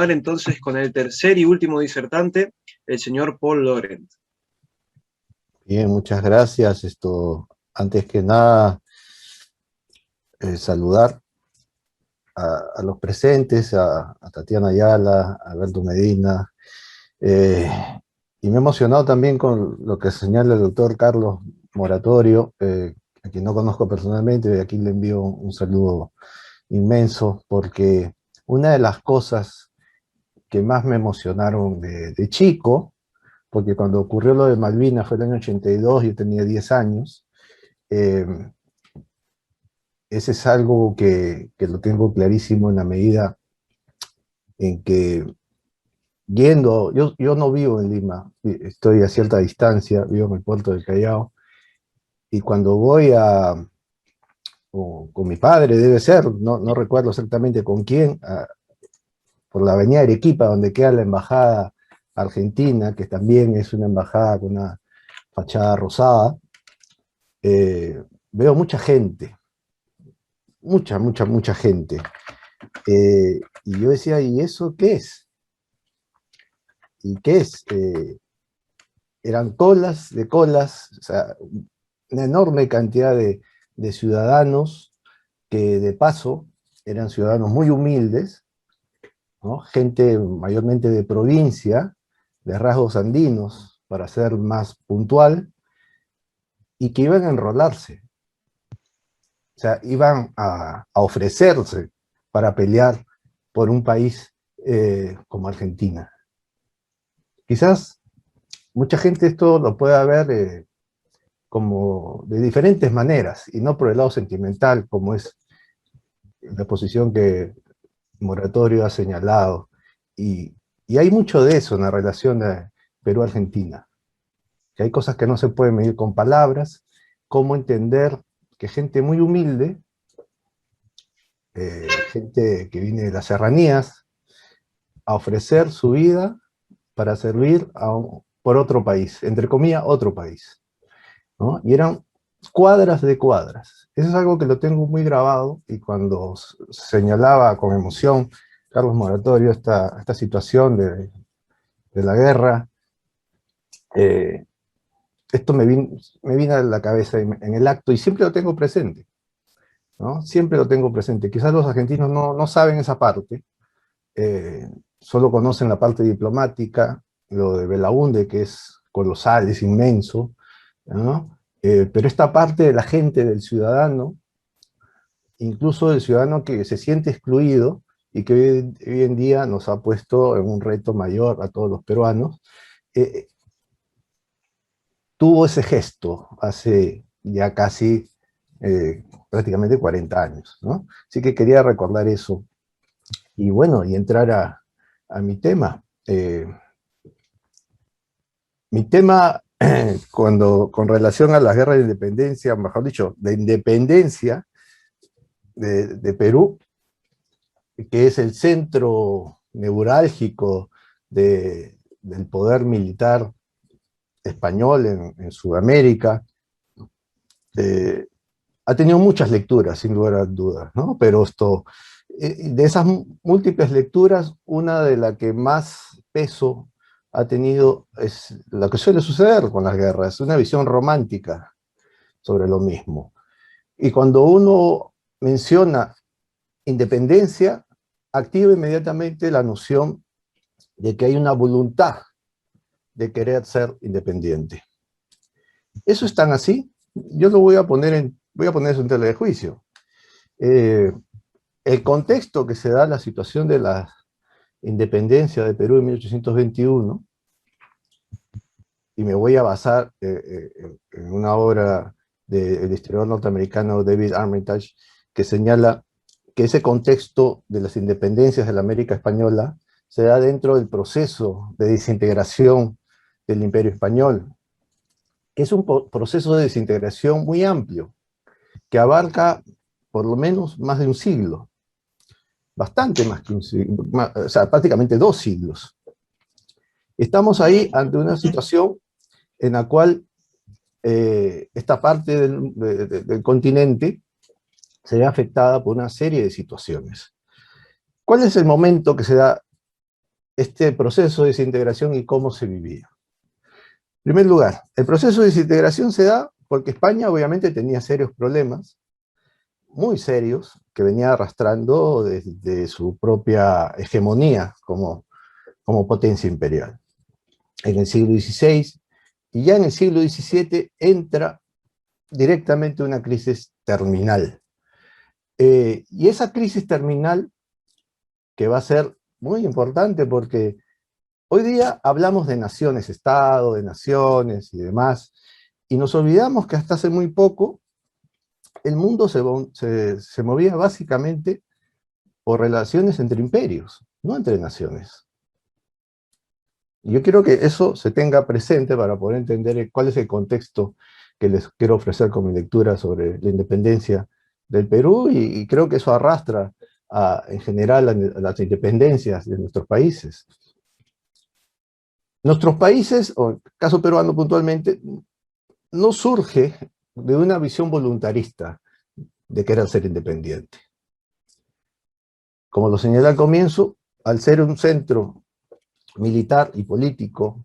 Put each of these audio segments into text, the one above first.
Entonces con el tercer y último disertante, el señor Paul Laurent. Bien, muchas gracias. Antes que nada, saludar a los presentes, a Tatiana Ayala, a Alberto Medina, eh, y me he emocionado también con lo que señala el doctor Carlos Moratorio, a quien no conozco personalmente, y aquí le envío un saludo inmenso, porque una de las cosas que más me emocionaron de chico, porque cuando ocurrió lo de Malvinas fue el año 82, yo tenía 10 años, eh, ese es algo que lo tengo clarísimo en la medida en que yo no vivo en Lima, estoy a cierta distancia, vivo en el puerto del Callao, y cuando voy con mi padre, debe ser, no recuerdo exactamente con quién, por la avenida Arequipa, donde queda la embajada argentina, que también es una embajada con una fachada rosada, veo mucha gente, mucha gente. Y yo decía, ¿y eso qué es? ¿Y qué es? Eran colas de colas, o sea, una enorme cantidad de ciudadanos que de paso eran ciudadanos muy humildes, ¿no? Gente mayormente de provincia, de rasgos andinos, para ser más puntual, y que iban a enrolarse, o sea, iban a ofrecerse para pelear por un país como Argentina. Quizás mucha gente esto lo pueda ver como de diferentes maneras, y no por el lado sentimental, como es la posición que Moratorio ha señalado. Y hay mucho de eso en la relación de Perú-Argentina, que hay cosas que no se pueden medir con palabras, cómo entender que gente muy humilde, gente que viene de las serranías, a ofrecer su vida para servir por otro país, entre comillas, otro país, ¿no? Y eran cuadras de cuadras. Eso es algo que lo tengo muy grabado, y cuando señalaba con emoción Carlos Moratorio esta situación de la guerra, eh, esto me vino a la cabeza en el acto, y siempre lo tengo presente, ¿no? Siempre lo tengo presente. Quizás los argentinos no saben esa parte, solo conocen la parte diplomática, lo de Belaúnde, que es colosal, es inmenso, ¿no? Pero esta parte de la gente, del ciudadano, incluso del ciudadano que se siente excluido, y que hoy en día nos ha puesto en un reto mayor a todos los peruanos, eh, tuvo ese gesto hace ya casi prácticamente 40 años, ¿no? Así que quería recordar eso. Y bueno, y entrar a mi tema. Mi tema, con relación a la guerra de independencia, mejor dicho, de independencia de Perú, que es el centro neurálgico del poder militar español en Sudamérica, eh, ha tenido muchas lecturas, sin lugar a dudas, ¿no? Pero de esas múltiples lecturas, una de las que más peso ha tenido es lo que suele suceder con las guerras, una visión romántica sobre lo mismo. Y cuando uno menciona independencia, activa inmediatamente la noción de que hay una voluntad de querer ser independiente. ¿Eso es tan así? Yo lo voy a poner eso en tela de juicio. El contexto que se da la situación de la independencia de Perú en 1821, y me voy a basar en una obra del historiador norteamericano David Armitage, que señala que ese contexto de las independencias de la América Española se da dentro del proceso de desintegración del Imperio Español, que es un proceso de desintegración muy amplio, que abarca por lo menos más de un siglo, bastante más que un siglo, o sea, prácticamente 2 siglos. Estamos ahí ante una situación en la cual esta parte del continente se ve afectada por una serie de situaciones. ¿Cuál es el momento que se da este proceso de desintegración y cómo se vivía. En primer lugar, el proceso de desintegración se da porque España obviamente tenía serios problemas, muy serios, que venía arrastrando desde su propia hegemonía como potencia imperial. En el siglo XVI, y ya en el siglo XVII entra directamente una crisis terminal. Y esa crisis terminal, que va a ser muy importante porque hoy día hablamos de naciones-estado, de naciones y demás, y nos olvidamos que hasta hace muy poco el mundo se movía básicamente por relaciones entre imperios, no entre naciones. Y yo quiero que eso se tenga presente para poder entender cuál es el contexto que les quiero ofrecer con mi lectura sobre la independencia del Perú, y creo que eso arrastra en general a las independencias de nuestros países. Nuestros países, o el caso peruano puntualmente, no surge de una visión voluntarista de querer ser independiente. Como lo señalé al comienzo, al ser un centro militar y político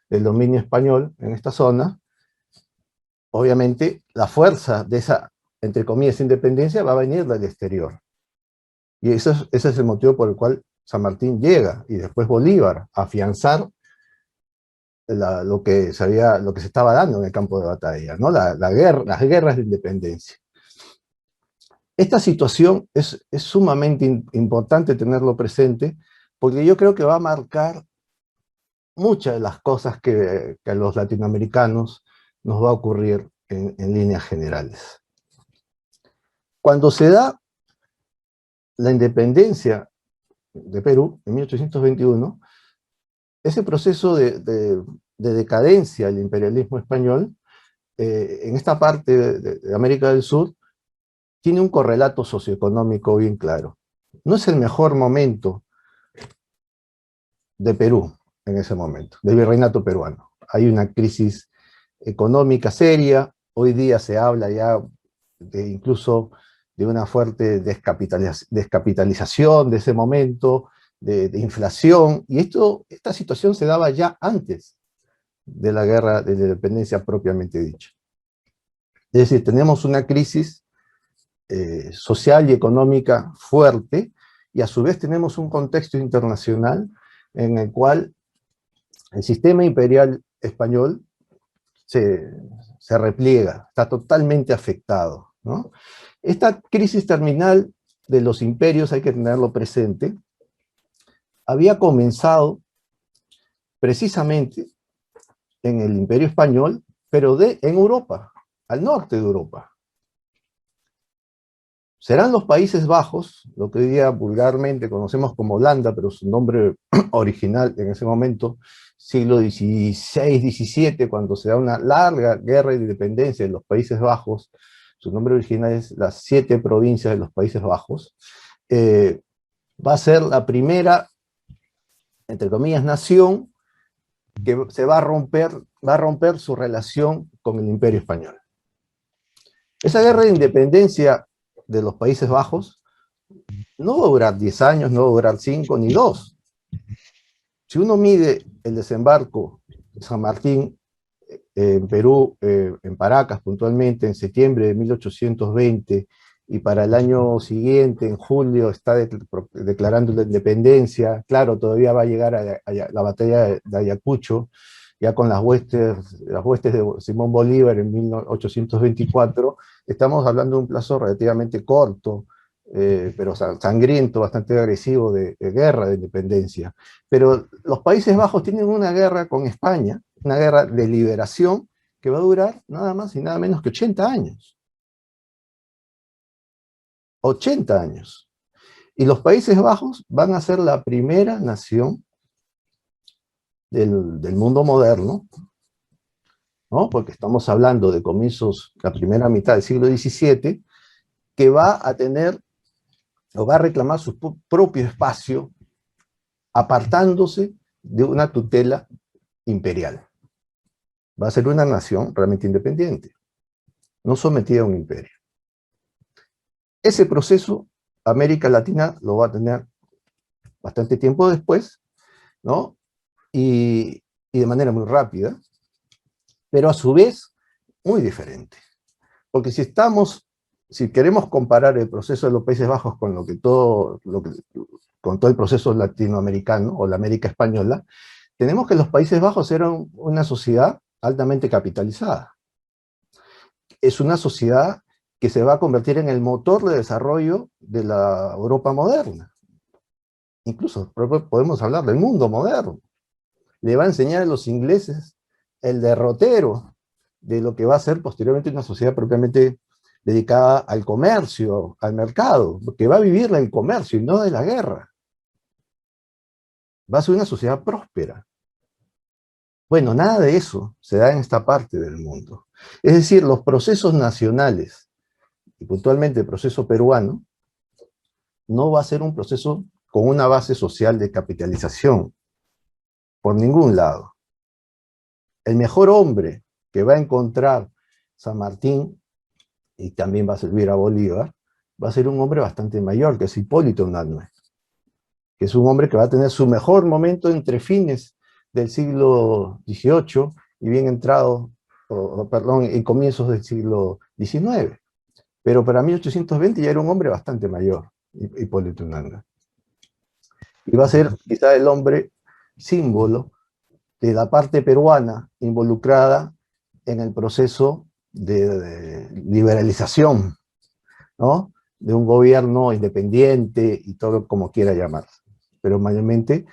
del dominio español en esta zona, obviamente la fuerza de esa, entre comillas, independencia va a venir del exterior. Y ese es el motivo por el cual San Martín llega, y después Bolívar, a afianzar lo que se estaba dando en el campo de batalla, ¿no? Las guerras de independencia. Esta situación es sumamente importante tenerlo presente, porque yo creo que va a marcar muchas de las cosas que a los latinoamericanos nos va a ocurrir en líneas generales. Cuando se da la independencia de Perú, en 1821, ese proceso de decadencia del imperialismo español, en esta parte de América del Sur, tiene un correlato socioeconómico bien claro. No es el mejor momento de Perú en ese momento, del virreinato peruano. Hay una crisis económica seria, hoy día se habla ya incluso de una fuerte descapitalización de ese momento, de inflación, y esta situación se daba ya antes de la guerra de la independencia propiamente dicha. Es decir, tenemos una crisis social y económica fuerte, y a su vez tenemos un contexto internacional en el cual el sistema imperial español se repliega, está totalmente afectado, ¿no? Esta crisis terminal de los imperios, hay que tenerlo presente, había comenzado precisamente en el Imperio Español, pero en Europa, al norte de Europa. Serán los Países Bajos, lo que hoy día vulgarmente conocemos como Holanda, pero su nombre original en ese momento, siglo XVI, XVII, cuando se da una larga guerra de independencia en los Países Bajos. Su nombre original es las 7 provincias de los Países Bajos. Va a ser la primera, entre comillas, nación que va a romper su relación con el Imperio Español. Esa guerra de independencia de los Países Bajos no va a durar 10 años, no va a durar 5 ni 2. Si uno mide el desembarco de San Martín en Perú, en Paracas puntualmente, en septiembre de 1820, y para el año siguiente, en julio, está declarando la independencia, claro, todavía va a llegar a la batalla de Ayacucho, ya con las huestes de Simón Bolívar en 1824, estamos hablando de un plazo relativamente corto, pero sangriento, bastante agresivo, de guerra de independencia. Pero los Países Bajos tienen una guerra con España, una guerra de liberación, que va a durar nada más y nada menos que 80 años. 80 años. Y los Países Bajos van a ser la primera nación del mundo moderno, ¿no? Porque estamos hablando de comienzos, la primera mitad del siglo XVII, que va a tener, o va a reclamar su propio espacio, apartándose de una tutela imperial. Va a ser una nación realmente independiente, no sometida a un imperio. Ese proceso, América Latina lo va a tener bastante tiempo después, ¿no? Y de manera muy rápida, pero a su vez muy diferente. Porque si queremos comparar el proceso de los Países Bajos con con todo el proceso latinoamericano o la América española, tenemos que los Países Bajos eran una sociedad altamente capitalizada. Es una sociedad que se va a convertir en el motor de desarrollo de la Europa moderna. Incluso podemos hablar del mundo moderno. Le va a enseñar a los ingleses el derrotero de lo que va a ser posteriormente una sociedad propiamente dedicada al comercio, al mercado, que va a vivir del comercio y no de la guerra. Va a ser una sociedad próspera. Bueno, nada de eso se da en esta parte del mundo. Es decir, los procesos nacionales, y puntualmente el proceso peruano, no va a ser un proceso con una base social de capitalización, por ningún lado. El mejor hombre que va a encontrar San Martín, y también va a servir a Bolívar, va a ser un hombre bastante mayor, que es Hipólito Unanue, que es un hombre que va a tener su mejor momento entre fines del siglo XVIII y bien entrado, perdón, en comienzos del siglo XIX. Pero para 1820 ya era un hombre bastante mayor, Hipólito Unanue. Y va a ser quizá el hombre símbolo de la parte peruana involucrada en el proceso de liberalización, ¿no? De un gobierno independiente y todo como quiera llamarse. Pero mayormente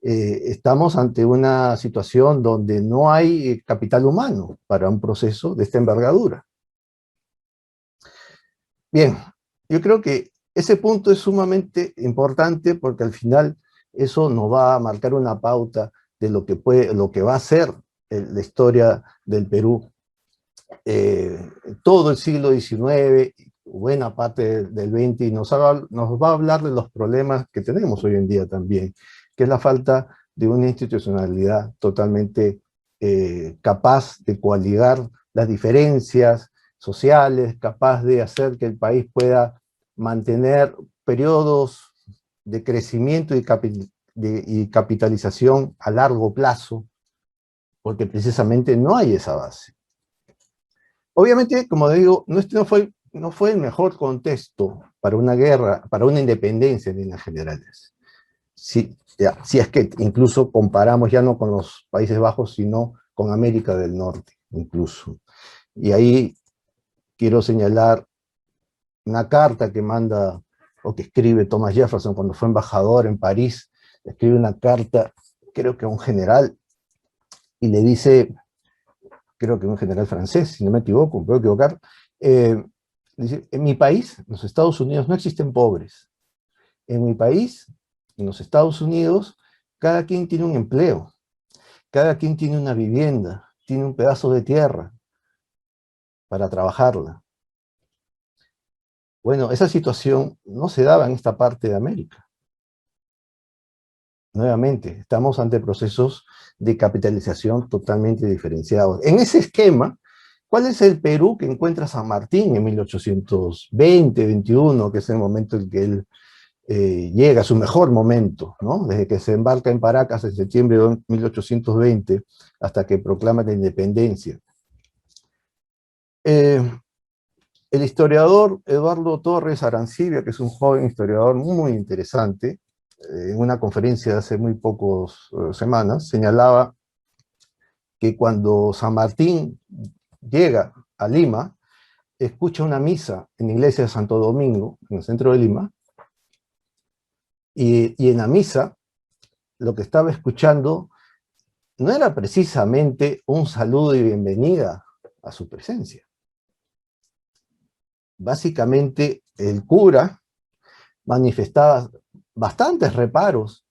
estamos ante una situación donde no hay capital humano para un proceso de esta envergadura. Bien, yo creo que ese punto es sumamente importante porque al final eso nos va a marcar una pauta de lo que va a ser la historia del Perú. Todo el siglo XIX, buena parte del XX, y nos va a hablar de los problemas que tenemos hoy en día también, que es la falta de una institucionalidad totalmente capaz de coaligar las diferencias sociales, capaz de hacer que el país pueda mantener periodos de crecimiento y capitalización a largo plazo, porque precisamente no hay esa base. Obviamente, como digo, no fue el mejor contexto para una guerra, para una independencia en líneas generales. Si es que incluso comparamos ya no con los Países Bajos, sino con América del Norte, incluso. Y ahí quiero señalar una carta que manda, o que escribe Thomas Jefferson cuando fue embajador en París. Escribe una carta, creo que a un general, y le dice, creo que un general francés, si no me equivoco, me puedo equivocar, dice, en mi país, en los Estados Unidos, no existen pobres. En mi país, en los Estados Unidos, cada quien tiene un empleo, cada quien tiene una vivienda, tiene un pedazo de tierra para trabajarla. Bueno, esa situación no se daba en esta parte de América. Nuevamente, estamos ante procesos de capitalización totalmente diferenciados. En ese esquema, ¿cuál es el Perú que encuentra San Martín en 1820-21, que es el momento en que él llega a su mejor momento, ¿no? Desde que se embarca en Paracas en septiembre de 1820 hasta que proclama la independencia? El historiador Eduardo Torres Arancibia, que es un joven historiador muy interesante, en una conferencia de hace muy pocas semanas, señalaba que cuando San Martín llega a Lima, escucha una misa en la iglesia de Santo Domingo, en el centro de Lima, y en la misa lo que estaba escuchando no era precisamente un saludo y bienvenida a su presencia. Básicamente el cura manifestaba bastantes reparos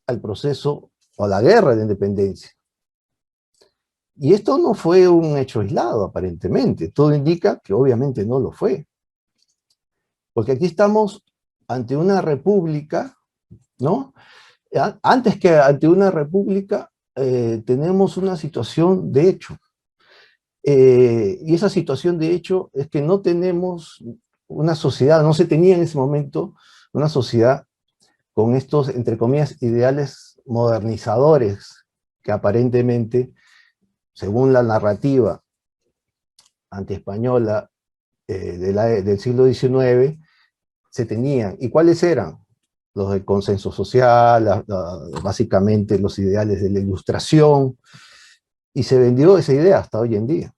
al proceso o a la guerra de independencia. Y esto no fue un hecho aislado, aparentemente. Todo indica que obviamente no lo fue. Porque aquí estamos ante una república, ¿no? Antes que ante una república, tenemos una situación de hecho. Y esa situación de hecho es que no tenemos una sociedad, no se tenía en ese momento una sociedad con estos, entre comillas, ideales modernizadores que aparentemente, según la narrativa antiespañola del siglo XIX, se tenían. ¿Y cuáles eran? Los del consenso social, básicamente los ideales de la ilustración, y se vendió esa idea hasta hoy en día.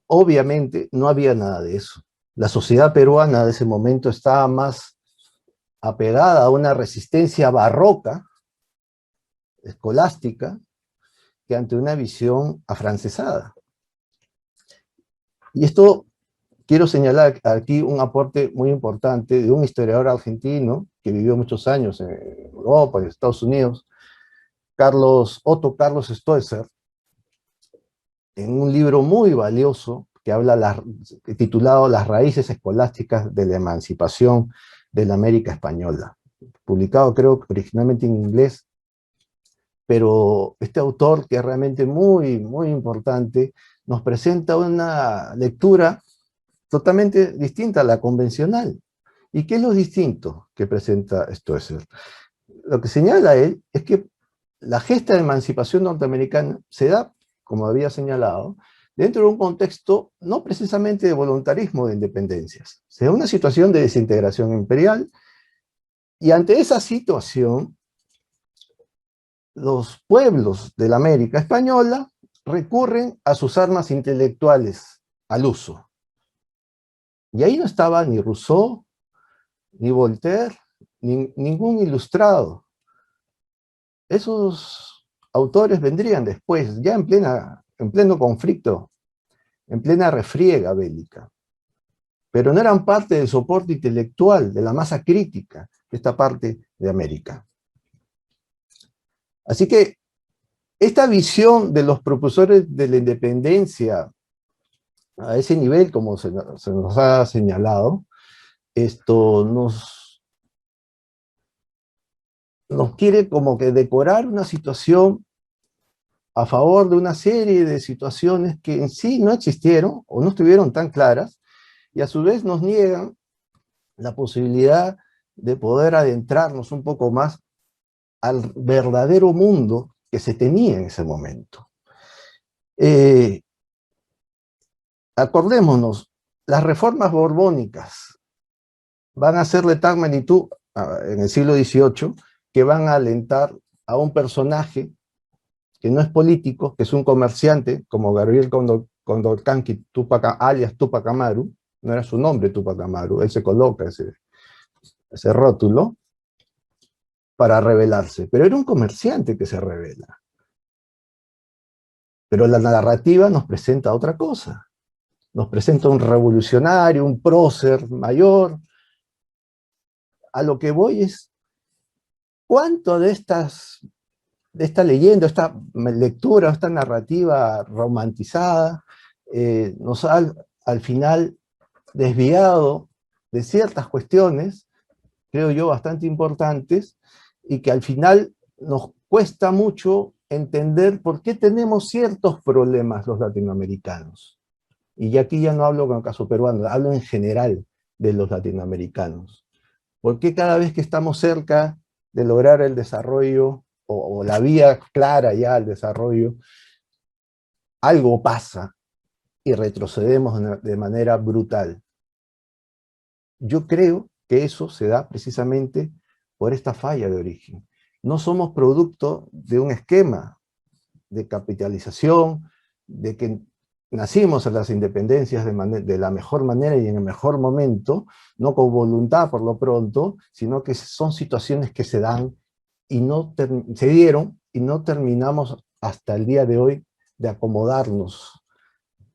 Obviamente no había nada de eso. La sociedad peruana de ese momento estaba más apegada a una resistencia barroca, escolástica, que ante una visión afrancesada. Y esto quiero señalar aquí un aporte muy importante de un historiador argentino que vivió muchos años en Europa y en Estados Unidos, Otto Carlos Stoesser, en un libro muy valioso que habla titulado Las raíces escolásticas de la emancipación de la América Española, publicado creo que originalmente en inglés, pero este autor, que es realmente muy, muy importante, nos presenta una lectura totalmente distinta a la convencional. ¿Y qué es lo distinto que presenta Stoesser? Lo que señala él es que la gesta de emancipación norteamericana se da, como había señalado, dentro de un contexto no precisamente de voluntarismo de independencias. Se da una situación de desintegración imperial, y ante esa situación, los pueblos de la América Española recurren a sus armas intelectuales al uso. Y ahí no estaba ni Rousseau, ni Voltaire, ni ningún ilustrado. Esos autores vendrían después, ya en pleno conflicto, en plena refriega bélica. Pero no eran parte del soporte intelectual, de la masa crítica de esta parte de América. Así que esta visión de los propulsores de la independencia a ese nivel, como se nos ha señalado, esto nos quiere como que decorar una situación a favor de una serie de situaciones que en sí no existieron o no estuvieron tan claras, y a su vez nos niegan la posibilidad de poder adentrarnos un poco más al verdadero mundo que se tenía en ese momento. Acordémonos, las reformas borbónicas van a ser de tal magnitud en el siglo XVIII que van a alentar a un personaje que no es político, que es un comerciante, como Gabriel Condorcanqui, alias Túpac Amaru. No era su nombre Túpac Amaru, él se coloca ese rótulo para rebelarse, pero era un comerciante que se rebela. Pero la narrativa nos presenta otra cosa, nos presenta un revolucionario, un prócer mayor. A lo que voy es, ¿cuánto de esta leyenda, esta lectura, esta narrativa romantizada, nos ha al final desviado de ciertas cuestiones, creo yo, bastante importantes, y que al final nos cuesta mucho entender por qué tenemos ciertos problemas los latinoamericanos? Y aquí ya no hablo con el caso peruano, hablo en general de los latinoamericanos. ¿Por qué cada vez que estamos cerca de lograr el desarrollo, o la vía clara ya al desarrollo, algo pasa y retrocedemos de manera brutal? Yo creo que eso se da precisamente por esta falla de origen. No somos producto de un esquema de capitalización, de que nacimos a las independencias de la mejor manera y en el mejor momento, no con voluntad por lo pronto, sino que son situaciones que se dan y se dieron, y no terminamos hasta el día de hoy de acomodarnos,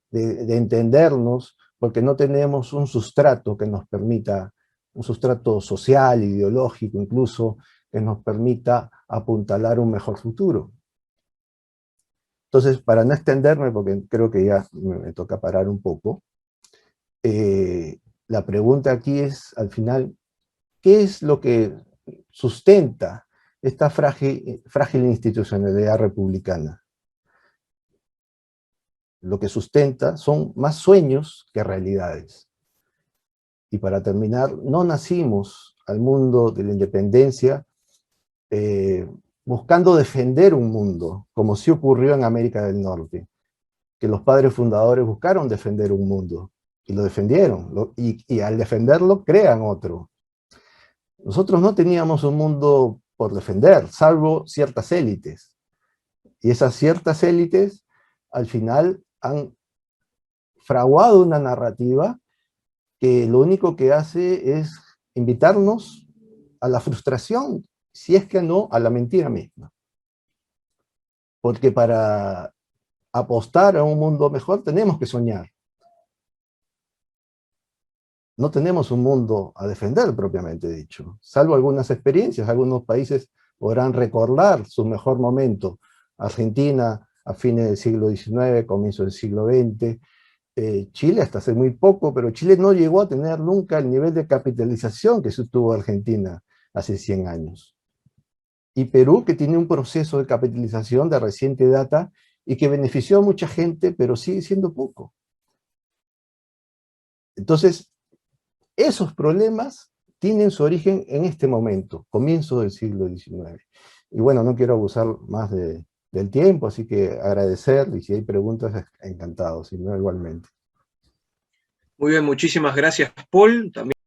de entendernos, porque no tenemos un sustrato que nos permita, un sustrato social, ideológico incluso, que nos permita apuntalar un mejor futuro. Entonces, para no extenderme, porque creo que ya me toca parar un poco, la pregunta aquí es, al final, ¿qué es lo que sustenta esta frágil institucionalidad republicana? Lo que sustenta son más sueños que realidades. Y para terminar, no nacimos al mundo de la independencia buscando defender un mundo, como sí ocurrió en América del Norte, que los padres fundadores buscaron defender un mundo, y lo defendieron, y al defenderlo crean otro. Nosotros no teníamos un mundo por defender, salvo ciertas élites, y esas ciertas élites al final han fraguado una narrativa que lo único que hace es invitarnos a la frustración, si es que no, a la mentira misma. Porque para apostar a un mundo mejor tenemos que soñar. No tenemos un mundo a defender propiamente dicho, salvo algunas experiencias. Algunos países podrán recordar su mejor momento. Argentina a fines del siglo XIX, comienzo del siglo XX, Chile hasta hace muy poco, pero Chile no llegó a tener nunca el nivel de capitalización que tuvo Argentina hace 100 años. Y Perú, que tiene un proceso de capitalización de reciente data y que benefició a mucha gente, pero sigue siendo poco. Entonces, esos problemas tienen su origen en este momento, comienzo del siglo XIX. Y bueno, no quiero abusar más del tiempo, así que agradecer, y si hay preguntas, encantado, si no, igualmente. Muy bien, muchísimas gracias, Paul. También